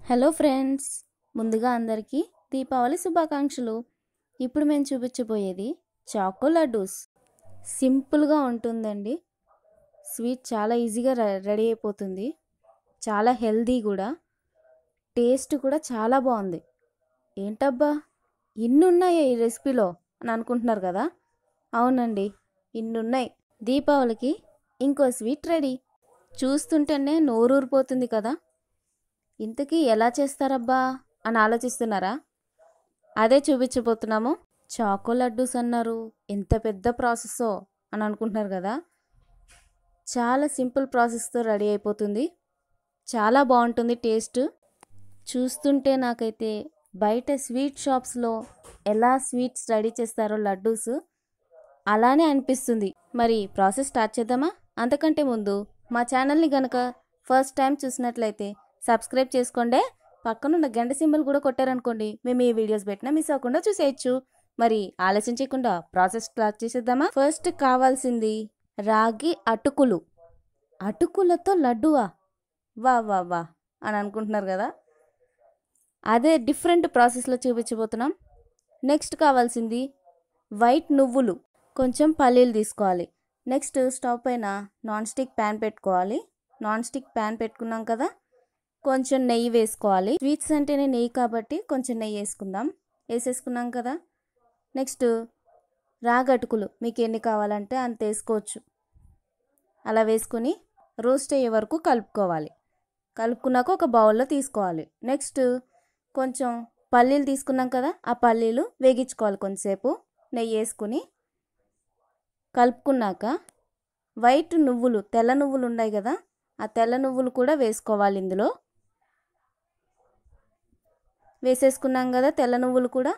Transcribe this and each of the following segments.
Hello friends, ముందుగా అందరికీ దీపావళి శుభాకాంక్షలు. ఇప్పుడు మేము చూపించబోయేది చాకో లడ్డూస్. సింపుల్గా ఉంటుందండి. స్వీట్ చాలా ఈజీగా రెడీ అయిపోతుంది. చాలా హెల్దీ కూడా. టేస్ట్ కూడా చాలా బాగుంది. ఏంటబ్బా ఇన్ని ఉన్నాయి ఈ రెసిపీలో అని అనుకుంటున్నారు కదా? అవునండి, ఇన్ని ఉన్నాయి. దీపావళికి ఇంకో స్వీట్ రెడీ. చూస్తుంటేనే నోరూరిపోతుంది కదా. ఇంతకీ ఎలా చేస్తారబ్బా అని ఆలోచిస్తున్నారా? అదే చూపించబోతున్నాము. చాకో లడ్డూస్ అన్నారు, ఎంత పెద్ద ప్రాసెస్సో అని అనుకుంటున్నారు కదా. చాలా సింపుల్ ప్రాసెస్తో రెడీ అయిపోతుంది. చాలా బాగుంటుంది టేస్ట్. చూస్తుంటే నాకైతే బయట స్వీట్ షాప్స్లో ఎలా స్వీట్స్ రెడీ చేస్తారో లడ్డూస్ అలానే అనిపిస్తుంది. మరి ప్రాసెస్ స్టార్ట్ చేద్దామా? అంతకంటే ముందు మా ఛానల్ని కనుక ఫస్ట్ టైం చూసినట్లయితే సబ్స్క్రైబ్ చేసుకోండి. పక్కనున్న గంట సింబల్ కూడా కొట్టారనుకోండి, మేము ఈ వీడియోస్ పెట్టినా మిస్ అవ్వకుండా చూసేయచ్చు. మరి ఆలస్యం చేయకుండా ప్రాసెస్ స్టార్ట్ చేసేద్దామా? ఫస్ట్ కావాల్సింది రాగి అటుకులు. అటుకులతో లడ్డువా? వా వా వా అని అనుకుంటున్నారు కదా. అదే డిఫరెంట్ ప్రాసెస్లో చూపించబోతున్నాం. నెక్స్ట్ కావాల్సింది వైట్ నువ్వులు, కొంచెం పల్లీలు తీసుకోవాలి. నెక్స్ట్ స్టవ్ పైన నాన్ స్టిక్ ప్యాన్ పెట్టుకోవాలి. నాన్ స్టిక్ ప్యాన్ పెట్టుకున్నాం కదా, కొంచెం నెయ్యి వేసుకోవాలి. స్వీట్స్ అంటేనే నెయ్యి కాబట్టి కొంచెం నెయ్యి వేసుకుందాం. వేసేసుకున్నాం కదా. నెక్స్ట్ రాగటుకులు మీకు ఎన్ని కావాలంటే అంత వేసుకోవచ్చు. అలా వేసుకొని రోస్ట్ అయ్యే వరకు కలుపుకోవాలి. కలుపుకున్నాక ఒక బౌల్లో తీసుకోవాలి. నెక్స్ట్ కొంచెం పల్లీలు తీసుకున్నాం కదా, ఆ పల్లీలు వేగించుకోవాలి. కొంచెంసేపు నెయ్యి వేసుకుని కలుపుకున్నాక వైట్ నువ్వులు, తెల్ల నువ్వులు ఉన్నాయి కదా, ఆ తెల్ల నువ్వులు కూడా వేసుకోవాలి. ఇందులో వేసేసుకున్నాం కదా తెల్ల నువ్వులు కూడా.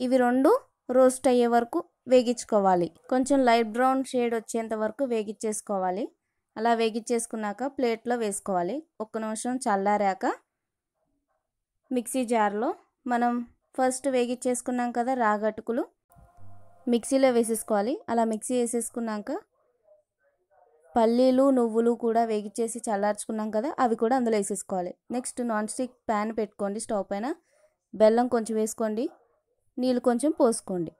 ఇవి రెండు రోస్ట్ అయ్యే వరకు వేగించుకోవాలి. కొంచెం లైట్ బ్రౌన్ షేడ్ వచ్చేంత వరకు వేగించేసుకోవాలి. అలా వేగించేసుకున్నాక ప్లేట్లో వేసుకోవాలి. ఒక్క నిమిషం చల్లారాక మిక్సీ జార్లో మనం ఫస్ట్ వేగించేసుకున్నాం కదా రాగటుకులు, మిక్సీలో వేసేసుకోవాలి. అలా మిక్సీ వేసేసుకున్నాక పల్లీలు నువ్వులు కూడా వేగించేసి చల్లార్చుకున్నాం కదా, అవి కూడా అందులో వేసేసుకోవాలి. నెక్స్ట్ నాన్ స్టిక్ ప్యాన్ పెట్టుకోండి. స్టవ్ పైన బెల్లం కొంచెం వేసుకోండి, నీళ్ళు కొంచెం పోసుకోండి.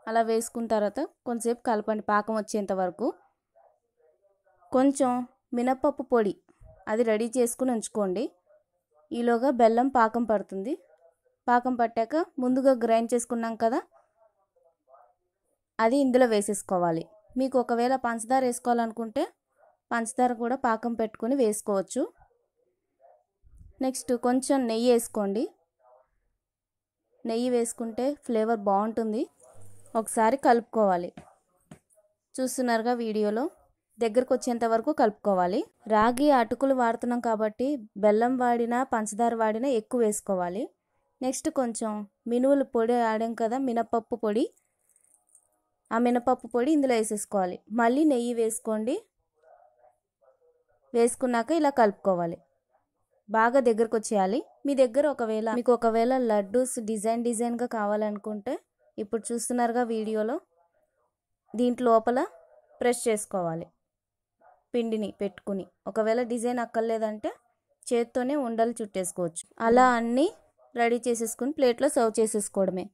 అలా వేసుకున్న తర్వాత కొంచెంసేపు కలపండి పాకం వచ్చేంత వరకు. కొంచెం మినపప్పు పొడి అది రెడీ చేసుకుని ఉంచుకోండి. ఈలోగా బెల్లం పాకం పడుతుంది. పాకం పట్టాక ముందుగా గ్రైండ్ చేసుకున్నాం కదా, అది ఇందులో వేసేసుకోవాలి. మీకు ఒకవేళ పంచదార వేసుకోవాలనుకుంటే పంచదార కూడా పాకం పెట్టుకొని వేసుకోవచ్చు. నెక్స్ట్ కొంచెం నెయ్యి వేసుకోండి. నెయ్యి వేసుకుంటే ఫ్లేవర్ బాగుంటుంది. ఒకసారి కలుపుకోవాలి. చూస్తున్నారుగా వీడియోలో, దగ్గరకు వచ్చేంత వరకు కలుపుకోవాలి. రాగి అటుకులు వాడుతున్నాం కాబట్టి బెల్లం వాడినా పంచదార వాడినా ఎక్కువ వేసుకోవాలి. నెక్స్ట్ కొంచెం మినువుల పొడి ఆడాం కదా, మినపప్పు పొడి, ఆ మినపప్పు పొడి ఇందులో వేసేసుకోవాలి. మళ్ళీ నెయ్యి వేసుకోండి. వేసుకున్నాక ఇలా కలుపుకోవాలి. బాగా దగ్గరకు వచ్చేయాలి. మీ దగ్గర ఒకవేళ లడ్డూస్ డిజైన్గా కావాలనుకుంటే ఇప్పుడు చూస్తున్నారుగా వీడియోలో, దీంట్లో లోపల ప్రెస్ చేసుకోవాలి పిండిని పెట్టుకుని. ఒకవేళ డిజైన్ అక్కర్లేదంటే చేత్తోనే ఉండలు చుట్టేసుకోవచ్చు. అలా అన్నీ రెడీ చేసేసుకుని ప్లేట్లో సర్వ్ చేసేసుకోవడమే.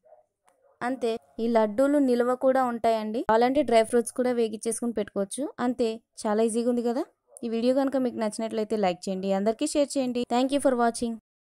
అంతే. ఈ లడ్డూలు నిల్వ కూడా ఉంటాయండి. కావాలంటే డ్రై ఫ్రూట్స్ కూడా వేగించేసుకుని పెట్టుకోవచ్చు. అంతే, చాలా ఈజీగా ఉంది కదా. ఈ వీడియో కనుక మీకు నచ్చినట్లయితే లైక్ చేయండి, అందరికీ షేర్ చేయండి. Thank you for watching.